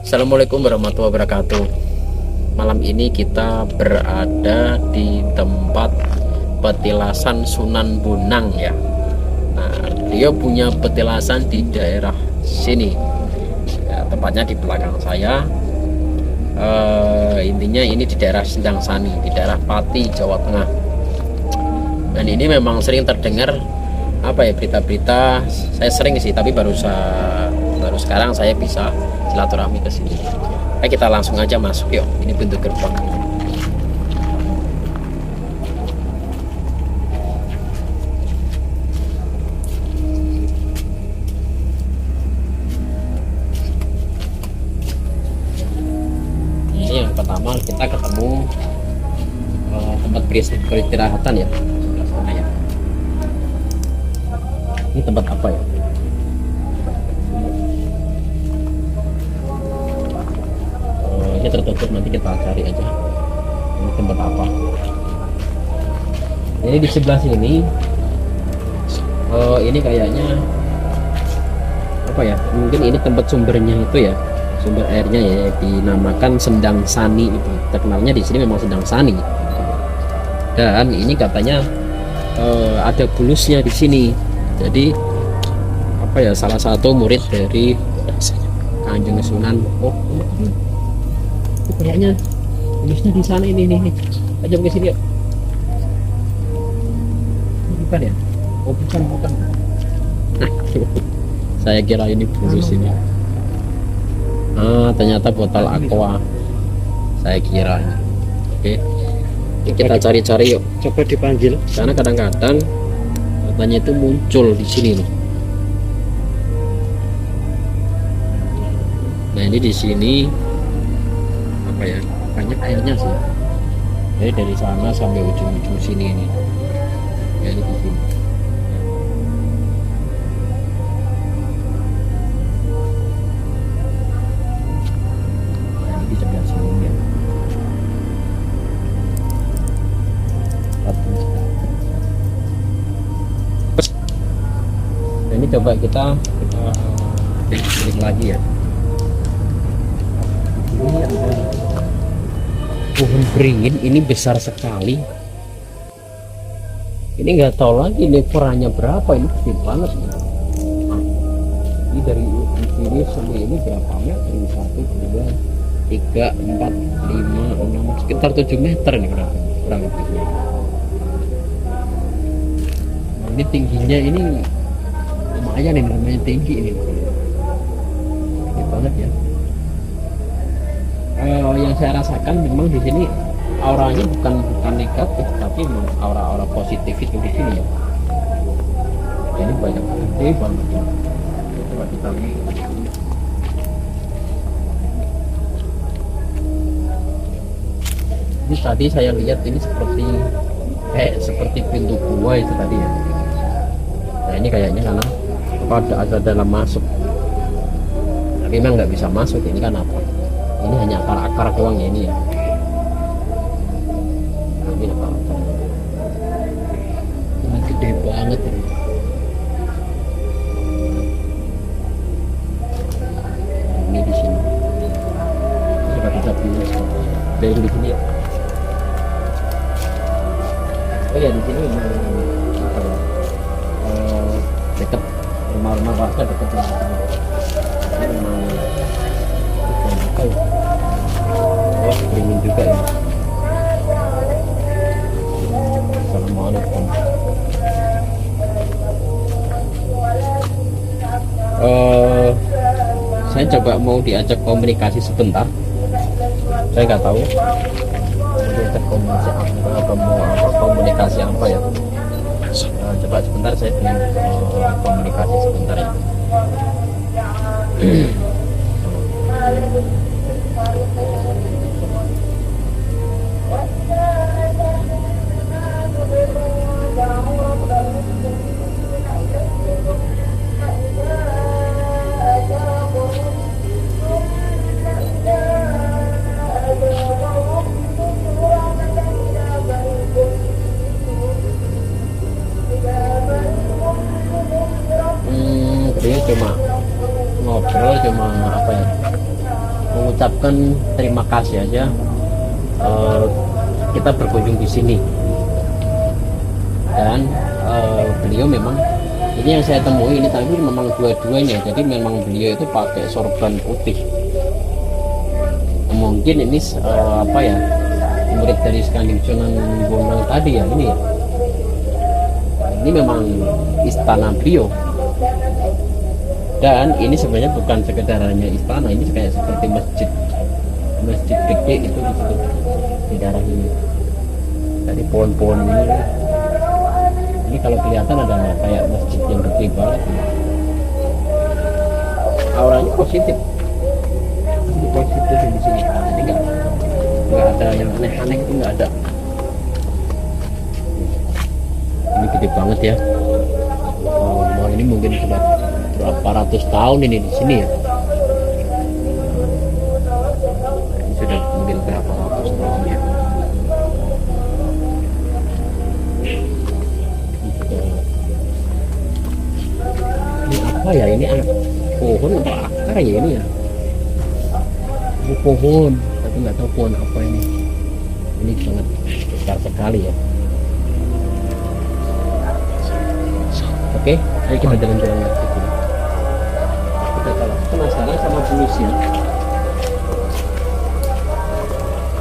Assalamualaikum warahmatullahi wabarakatuh. Malam ini kita berada di tempat petilasan Sunan Bonang ya. Nah, dia punya petilasan di daerah sini ya, tepatnya di belakang saya. Intinya ini di daerah Sendang Sani, di daerah Pati, Jawa Tengah. Dan ini memang sering terdengar berita-berita. Saya sering sih, tapi baru sekarang saya bisa silaturahmi ke sini. Kita langsung aja masuk yuk. Ini pintu gerbang. Ini yang pertama kita ketemu tempat peristirahatan ya. Sebelah sana ya. Ini tempat apa ya? Ini tertutup, nanti kita cari aja ini tempat apa. Ini di sebelah sini ini kayaknya apa ya, mungkin ini tempat sumbernya itu ya, sumber airnya ya, dinamakan Sendang Sani. Itu terkenalnya di sini memang Sendang Sani, dan ini katanya ada bulusnya di sini. Jadi salah satu murid dari Kanjeng Sunan. Kayaknya bulusnya di sana ini nih. Aja ke sini yuk. Bukan ya? Oh bukan. Saya kira ini bulus ini. Ternyata botol aqua. Saya kira. Oke. Kita cari-cari yuk. Coba dipanggil. Karena kadang-kadang katanya itu muncul di sini loh. Nah ini di sini banyak airnya sih. Jadi dari sana sampai ujung-ujung sini ini. Ya ini di sini. Nah, ini di sebelah sini ya. Nah, ini coba kita klik lagi ya. Ini ada pohon beringin, ini besar sekali. Ini nggak tahu lagi ini ukurannya berapa, ini gede banget. Ini dari sini sampai ini berapa meter? 1, 2, 3, 4, 5, 6, sekitar 7 meter nih kurang lebih. Nah, ini tingginya ini lumayan, ini namanya tinggi ini. Gede banget ya. Yang saya rasakan memang di sini auranya bukan negatif, tapi aura-aura positif itu di sini ya. Ini banyak gede banget ya. Coba kita lihat. Ini tadi saya lihat ini seperti pintu gua itu tadi ya. Nah ini kayaknya karena ada dalam masuk, tapi memang nggak bisa masuk. Ini kan apa? Ini hanya akar-akar doang ya ini ya. Ini apa? Ini gede banget ini. Ini di sini. Coba kita pilih dari di sini ya. Oh ya di sini memang apa ya? Dekat rumah-rumah warga, dekat rumah. Ini memang beringin juga ya. Assalamualaikum. Saya coba mau diajak komunikasi sebentar. Saya nggak tahu diajak komunikasi apa ya. Coba sebentar, saya ingin komunikasi sebentar ya. Dia cuma ngobrol, cuma mengucapkan terima kasih aja kita berkunjung di sini. Dan beliau memang ini yang saya temui ini, tapi memang dua-duanya, jadi memang beliau itu pakai sorban putih. Mungkin ini apa ya, murid dari Kanjeng Sunan Bonang tadi ya, ini ya. Ini memang istana beliau. Dan ini sebenarnya bukan sekedar hanya istana, ini kayak seperti masjid gede itu di situ, di daerah ini. Dari pohon-pohon ini kalau kelihatan ada kayak masjid yang gede banget. Auranya positif di sini. Jadi nggak ada yang aneh-aneh, itu nggak ada. Ini gede banget ya. Ini mungkin sudah berapa ratus tahun ini di sini ya. Ini sudah mungkin berapa ratus tahun ya. Ini apa ya, ini pohon atau akar ya ini ya. Ini pohon, tapi nggak tahu pohon apa ini. Ini sangat besar sekali ya. Oke, ayo kita jalan-jalan lagi. Kita kalau penasaran sama bulusnya,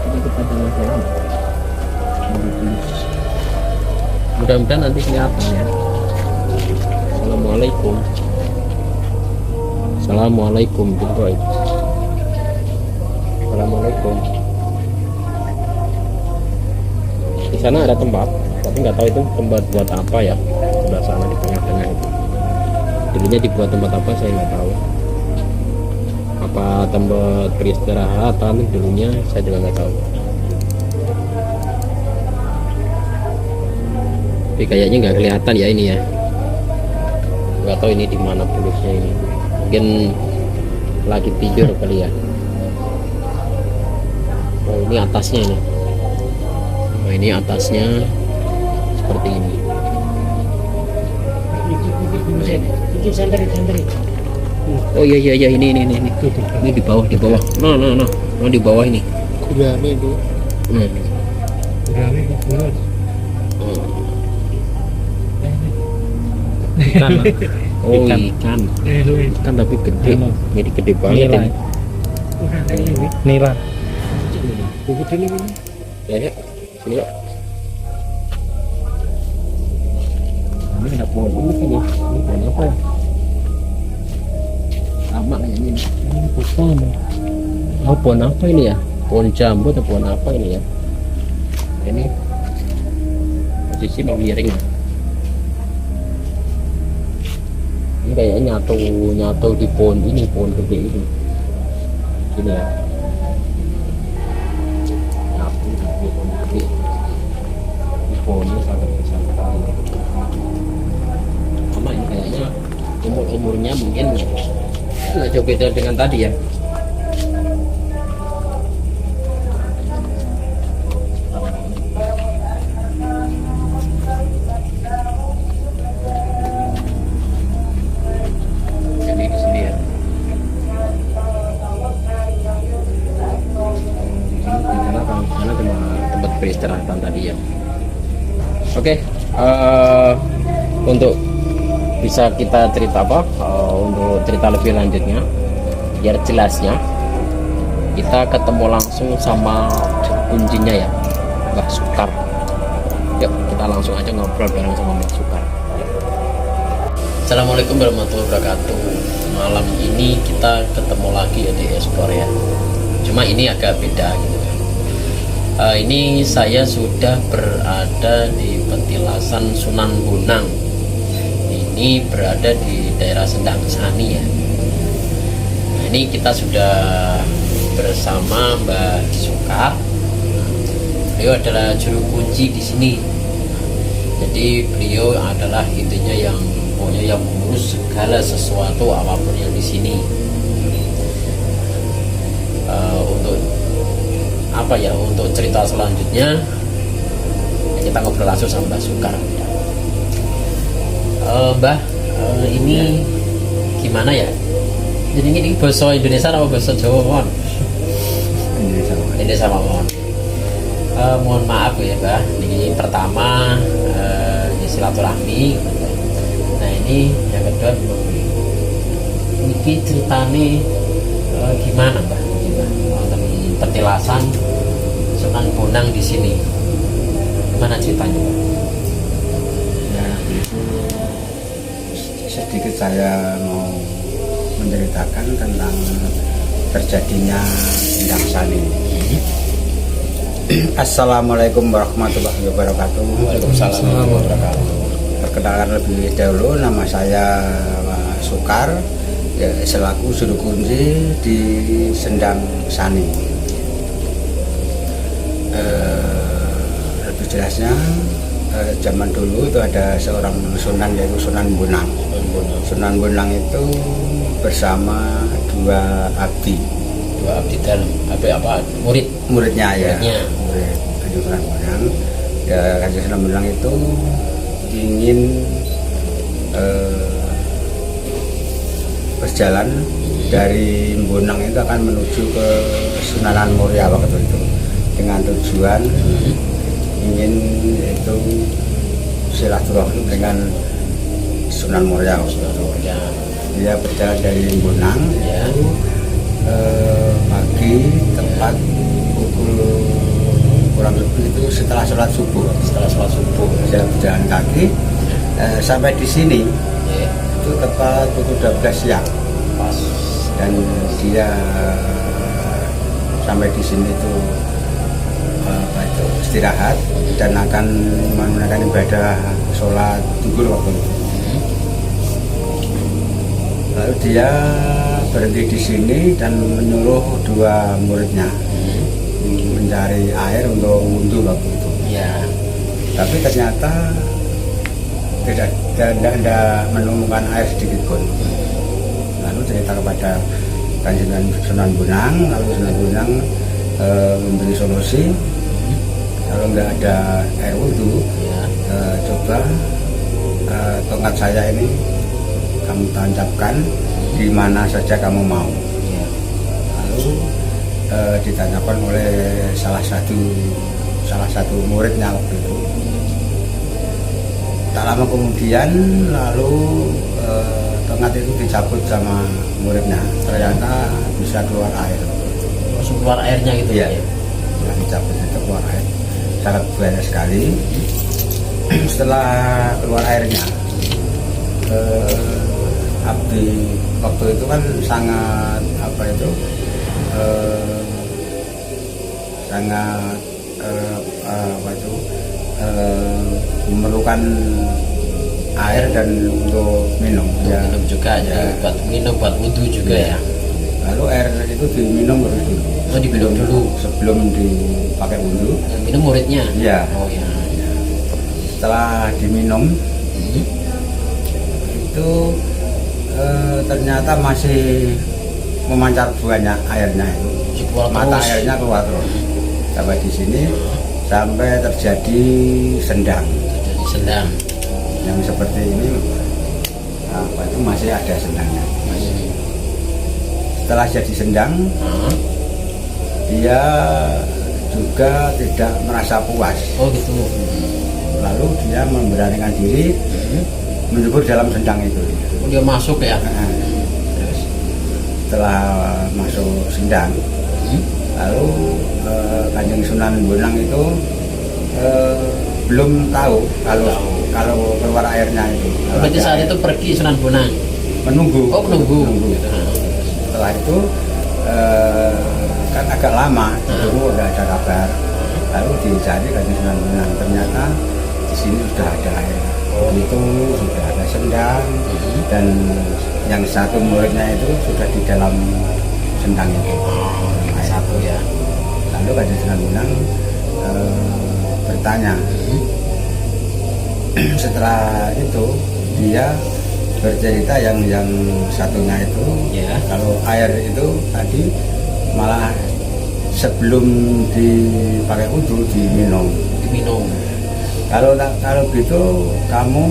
jadi kita jalan-jalan. Mudah-mudahan nanti kelihatan ya. Assalamualaikum. Assalamualaikum, boy. Assalamualaikum. Di sana ada tempat, tapi nggak tahu itu tempat buat apa ya. Sebelah sana di tengah-tengah itu. Dulunya dibuat tempat apa saya nggak tahu. Apa tempat peristirahatan dulunya, saya juga nggak tahu. Tapi kayaknya nggak kelihatan ya ini ya. Nggak tahu ini di mana bulusnya ini. Mungkin lagi tidur kali ya. Oh, ini atasnya ini. Oh, ini atasnya seperti ini. Oh iya ini di bawah no di bawah ini. Gurame itu. Gurame bener. Ikan. Oh ikan tapi gede. Jadi gede banget ini. Nila. Gede ini. Ya, sini yuk. Ini ada pohon ini kan ya. Ini pohon apa ya? Lama kayaknya ini. Ini pohon. Oh, pohon apa ini ya? Pohon jambu atau pohon apa ini ya? Ini posisi miring. Ini kayaknya nyatu di pohon ini, pohon gede ini. Ini ya. Nyatu di pohon gede. Ini pohonnya sangat besar sekali. Sama ini kayaknya umurnya mungkin nggak jauh beda dengan tadi ya. Jadi di sini ya. Karena cuma tempat peristirahatan tadi ya. Oke, untuk bisa kita cerita apa untuk cerita lebih lanjutnya biar jelasnya, kita ketemu langsung sama kuncinya ya, Mbah Sukar. Yuk kita langsung aja ngobrol bareng sama Mbah Sukar. Assalamualaikum warahmatullahi wabarakatuh. Malam ini kita ketemu lagi ya di Explore ya, cuma ini agak beda gitu kan. Ini saya sudah berada di petilasan Sunan Bonang. Ini berada di daerah Sendang Sani ya. Nah, ini kita sudah bersama Mbah Sukar. Beliau adalah juru kunci di sini. Jadi beliau adalah intinya yang pokoknya yang mengurus segala sesuatu apapun yang di sini. Untuk apa ya? Untuk cerita selanjutnya kita ngobrol langsung sama Mbah Sukar. Mbah, ini gimana ya? Jadi ini bahasa Indonesia atau bahasa Jawa, Mon? ini sama mohon maaf ya Mbah, ini pertama ini silaturahmi. Nah ini yang kedua ini ceritanya gimana Mbah? Tapi petilasan Sunan Bonang di sini gimana ceritanya Mbah? Ya, sedikit saya mau menceritakan tentang terjadinya sendang sani. Assalamualaikum warahmatullahi wabarakatuh. Waalaikumsalam warahmatullahi wabarakatuh. Perkenalkan lebih dahulu, nama saya Sukar, ya, selaku juru kunci di Sendang Sani. Lebih jelasnya, zaman dulu itu ada seorang sunan, yaitu Sunan Bonang. Sunan Bonang itu bersama dua abdi Dalam apa muridnya ya, Muridnya. murid Kanjeng Sunan Bonang. Ya, Kanjeng Sunan Bonang itu ingin berjalan dari Bonang itu akan menuju ke Sunanan Muria waktu itu, dengan tujuan ingin itu silaturahmi dengan Sunan Muria. ya. Dia berjalan dari Bonang Ya. pagi tepat pukul kurang lebih itu setelah sholat subuh. Setelah sholat subuh Saya berjalan kaki sampai di sini ya, itu tepat pukul 12 siang, pas dan dia sampai di sini itu istirahat dan akan menunaikan ibadah sholat zuhur waktu itu. Lalu dia berhenti di sini dan menyuruh dua muridnya mencari air untuk wudhu waktu itu. ya. Tapi ternyata tidak menemukan air sedikit pun. Lalu cerita kepada Kanjeng Sunan Bonang, lalu Sunan Bonang memberi solusi. Kalau nggak ada air wudhu, Ya. coba tongkat saya ini kamu tancapkan di mana saja kamu mau. Ya. Lalu ditanyakan oleh salah satu muridnya waktu itu. Tak lama kemudian lalu tongkat itu dicabut sama muridnya, ternyata bisa keluar air. Langsung keluar airnya gitu Iya. ya. Yang dicabut itu keluar air, sangat banyak sekali. Setelah keluar airnya, abdi waktu itu kan sangat memerlukan air dan untuk minum. Untuk Ya. minum juga ya. Ya. Buat minum, buat wudhu juga Ya. ya. Lalu air itu diminum terus dulu. Oh, diminum dulu sebelum dipakai wudhu. Yang minum muridnya. Iya. Oh ya. Setelah diminum itu ternyata masih memancar banyak airnya itu. Keluar Mata terus. airnya keluar terus. Sampai di sini sampai terjadi sendang. Jadi sedang. Yang seperti ini itu masih ada sendangnya. Setelah jadi sendang, dia juga tidak merasa puas. Oh gitu. Lalu dia memberanikan diri menyebur dalam sendang itu. Oh, dia masuk ya. Terus setelah masuk sendang, lalu Kanjeng Sunan Bonang itu belum tahu kalau keluar airnya itu. Berarti saat itu pergi Sunan Bonang. menunggu. Oh menunggu. Setelah itu kan agak lama, dulu nggak ada kabar. Lalu dicari Kanjeng Sunan Bonang, ternyata di sini sudah ada air. Itu sudah ada sendang, dan yang satu muridnya itu sudah di dalam sendang itu. Satu ya. Lalu Kanjeng Sunan Bonang bertanya. Setelah itu dia bercerita yang satunya itu, Ya. kalau air itu tadi malah sebelum dipakai wudhu diminum. Diminum. Kalau gitu kamu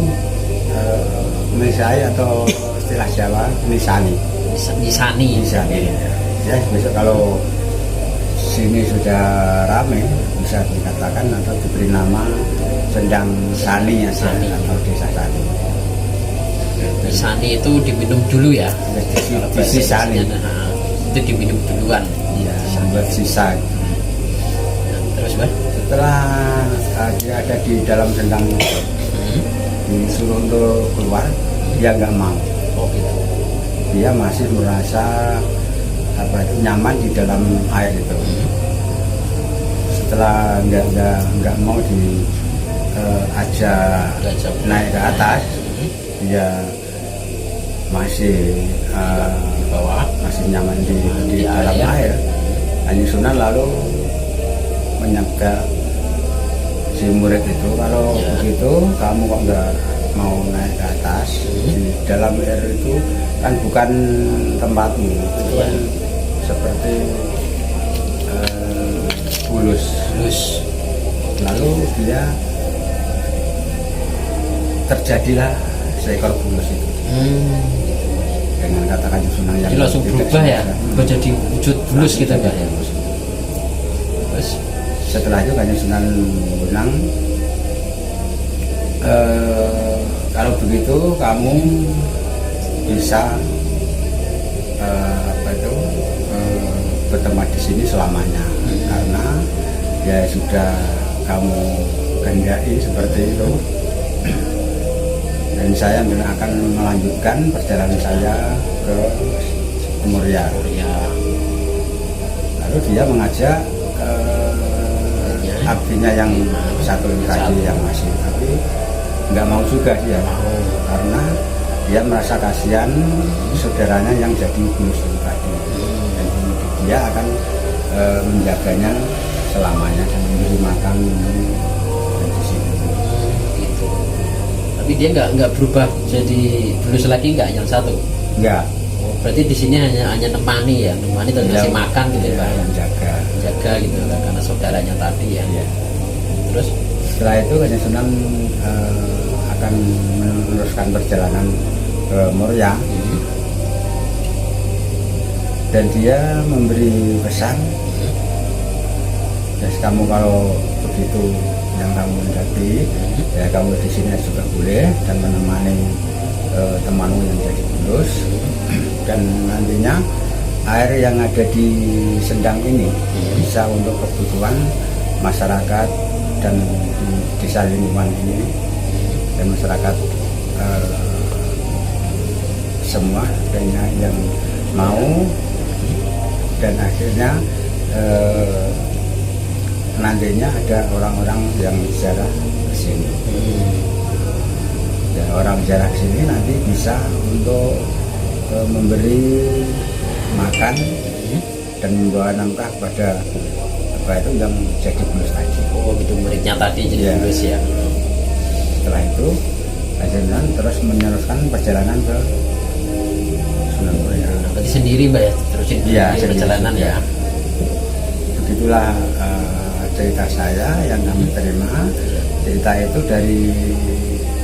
misai atau istilah Jawa nisani. Disani. Ya besok kalau sini sudah ramai, bisa dikatakan atau diberi nama Sendang Sani ya, Sani. atau Desa Sani. Sani itu diminum dulu ya. Kalau bahasa Disi Sani. Indonesianya, nah, itu diminum duluan. Iya, sambil sisa. Nah, terus Mbak? Setelah dia ada di dalam sendang, disuruh untuk keluar, dia nggak mau. Oh gitu. Dia masih merasa nyaman di dalam air itu. Setelah nggak mau diajak Diajak naik ke atas, dia masih di bawah. masih nyaman di Di dalam air. air. Kanjeng Sunan lalu menyabda si murid itu, kalau Ya. begitu kamu kok nggak mau naik ke atas, di dalam air itu kan bukan tempatmu, itu Ya. kan seperti bulus. Terus Lalu dia terjadilah seekor bulus itu dengan kata Kanjeng Sunan yang jadi langsung tidak berubah ya, sengaja. berubah jadi wujud bulus gitu Mbak ya. Terus Setelah itu Kanjeng Sunan Bonang, kalau begitu kamu bisa bertempat di sini selamanya, karena ya sudah kamu kehendaki seperti itu, dan saya akan melanjutkan perjalanan saya ke Muria. ya Lalu dia mengajak abdinya yang satu ini tadi yang masih, tapi nggak mau juga dia, karena dia merasa kasihan saudaranya yang jadi bulus itu tadi, dan dia akan menjaganya selamanya dan memberi makan minum dan di sini. gitu. Tapi dia nggak berubah jadi bulus lagi, nggak yang satu. Enggak, Oh, berarti di sini hanya nemani ya, nemani dan kasih makan gitu ya Pak. yang jaga. Jaga gitu kan, karena saudaranya tadi ya. Ya. Terus Setelah itu Kanjeng Sunan akan meneruskan perjalanan ke Muria, dan dia memberi pesan, ya kamu kalau begitu yang kamu hendaki, ya kamu di sini juga boleh, dan menemani temanmu yang jadi bulus, dan nantinya air yang ada di sendang ini bisa untuk kebutuhan masyarakat dan di desa lingkungan ini, dan masyarakat semua dan yang mau, dan akhirnya nantinya ada orang-orang yang ziarah ke sini. Ya, orang ziarah ke sini nanti bisa untuk memberi makan dan membawa nafkah kepada apa itu yang jadi bulus tadi. oh gitu, muridnya tadi jadi Iya. bulus ya. Setelah itu Kanjeng Sunan terus meneruskan perjalanan ke Sunan Muria. Nah, berarti sendiri Mbak ya, terusin Iya, di sendiri. perjalanan ya. Begitulah cerita saya yang kami terima. Cerita itu dari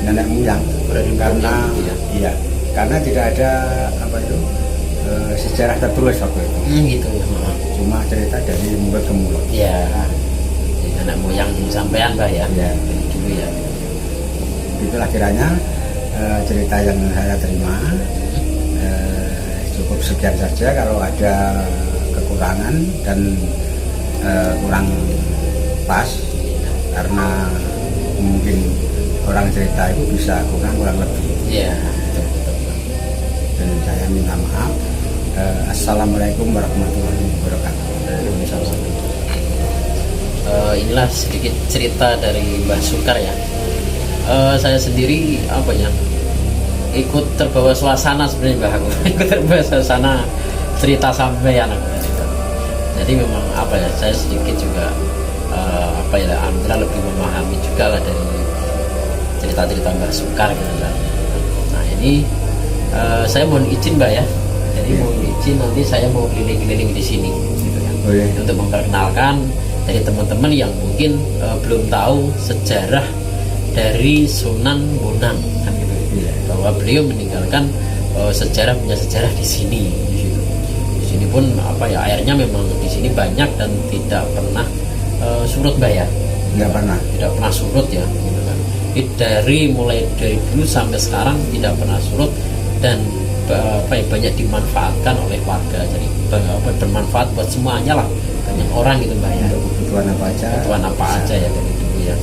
nenek moyang, Dari karena moyang, gitu ya. iya, karena tidak ada apa itu sejarah tertulis waktu itu. Gitu. Cuma cerita dari mulut ke mulut. Ya, jadi anak moyang dulu sampean Mbak ya. Iya. Dari dulu ya. Itulah kiranya cerita yang saya terima. Cukup sekian saja. Kalau ada kekurangan dan kurang pas, karena mungkin orang cerita itu bisa kurang lebih, Iya. Betul, betul. dan saya minta maaf. Assalamualaikum warahmatullahi wabarakatuh. Inilah sedikit cerita dari Mbah Sukar ya. Saya sendiri apa ya, ikut terbawa suasana sebenarnya Mbah aku. Ikut terbawa suasana cerita sampean aku gitu. Jadi memang apa ya, saya sedikit juga apa ya, alhamdulillah lebih memahami juga lah dari cerita-cerita Mbah Sukar gitu kan. Nah ini saya mohon izin Mbak ya. Jadi mohon izin, nanti saya mau keliling-keliling di sini gitu ya. Boleh. Untuk memperkenalkan dari teman-teman yang mungkin belum tahu sejarah dari Sunan Bonang kan gitu. Iya. Bahwa beliau meninggalkan punya sejarah di sini. Di sini pun apa ya, airnya memang di sini banyak dan tidak pernah surut Mbak ya. nggak pernah. Tidak pernah surut ya gitu kan. Mulai dari dulu sampai sekarang tidak pernah surut dan apa ya, banyak dimanfaatkan oleh warga, jadi bermanfaat buat semuanya lah, banyak orang gitu Mbak ya. Untuk kebutuhan apa aja Kebutuhan apa bisa. aja ya dari dulu ya.